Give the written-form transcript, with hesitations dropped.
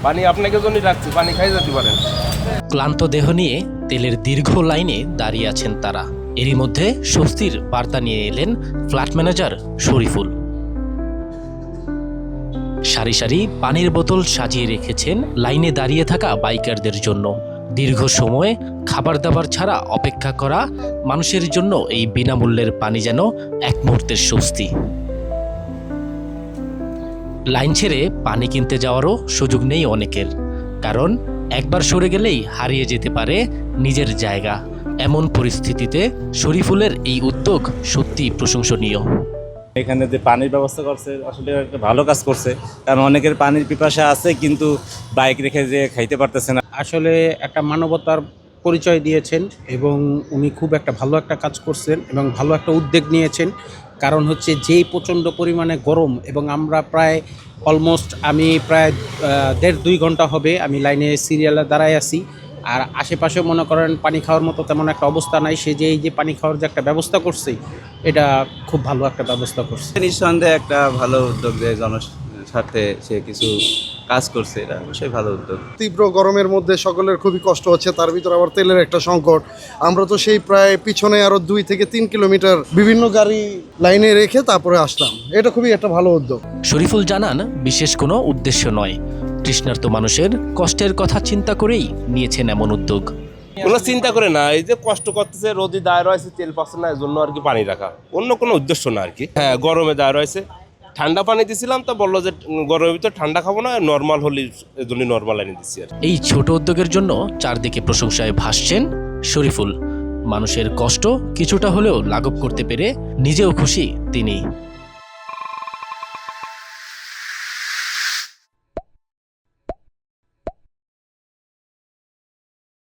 পানি আপনাকে জন্যই রাখছি, পানি খাই যেতে পারেন। ক্লান্ত দেহ নিয়ে তেলের দীর্ঘ লাইনে দাঁড়িয়ে আছেন তারা। এরই মধ্যে স্বস্তির বার্তা নিয়ে এলেন ফ্ল্যাট ম্যানেজার শরীফুল। সারি সারি পানির বোতল সাজিয়ে রেখেছেন লাইনে দাঁড়িয়ে থাকা বাইকারদের জন্য। দীর্ঘ সময় খাবার দাবার ছাড়া অপেক্ষা করা মানুষের জন্য এই বিনামূল্যের পানি যেন এক মুহূর্তের স্বস্তি। লাইন ছেড়ে পানি কিনতে যাওয়ারও সুযোগ নেই অনেকের, কারণ একবার সরে গেলেই হারিয়ে যেতে পারে নিজের জায়গা। এমন পরিস্থিতিতে শরীফুলের এই উদ্যোগ সত্যি প্রশংসনীয়। এখানে যে পানির ব্যবস্থা করছে আসলে একটা ভালো কাজ করছে, কারণ অনেকের পানির পিপাসা আছে কিন্তু বাইক রেখে যে খাইতে পারতেছে না। আসলে একটা মানবতার পরিচয় দিয়েছেন এবং উনি খুব একটা ভালো একটা কাজ করছেন এবং ভালো একটা উদ্যোগ নিয়েছেন। কারণ হচ্ছে যেই প্রচণ্ড পরিমাণে গরম এবং আমরা প্রায় অলমোস্ট আমি প্রায় 1.5-2 ঘন্টা হবে আমি লাইনে সিরিয়ালে দাঁড়ায় আছি, আর আশেপাশে মনে করেন পানি খাওয়ার মতো তেমন একটা অবস্থা নাই। সে যে এই যে পানি খাওয়ার যে একটা ব্যবস্থা করছে, এটা খুব ভালো একটা ব্যবস্থা করছে। নিঃসন্দেহে একটা ভালো উদ্যোগ, যে জনস্বার্থে সে কিছু কাজ করছে, এটা অবশ্যই ভালো উদ্যোগ। তীব্র গরমের মধ্যে সকলের খুবই কষ্ট হচ্ছে, তার ভিতরে আবার তেলের একটা সংকট। আমরা তো সেই প্রায় পিছনে আরো 2 থেকে 3 কিলোমিটার বিভিন্ন গাড়ি লাইনে রেখে তারপরে আসলাম। এটা খুবই একটা ভালো উদ্যোগ। শরীফুল জানান, বিশেষ কোনো উদ্দেশ্য নয়, তৃষ্ণার্ত মানুষের কষ্টের কথা চিন্তা করেই নিয়েছেন এমন উদ্যোগ। কোনো চিন্তা করে না, এই যে কষ্ট করতেছে, রোদি দায় রয়েছে, তেল পাচ্ছে না, এর জন্য আর কি পানি রাখা, অন্য কোনো উদ্দেশ্য না আর কি। হ্যাঁ, গরমে দায় রয়েছে, ঠান্ডা পানি দিছিলাম, তো বললো যে গরমের ভিতর ঠান্ডা খাবো না, নর্মাল হলে এর জন্য নর্মাল এনে দিচ্ছি আর। এই ছোট উদ্যোগের জন্য চারদিকে প্রশংসায় ভাসছেন শরীফুল। মানুষের কষ্ট কিছুটা হলেও লাঘব করতে পেরে নিজেও খুশি তিনি।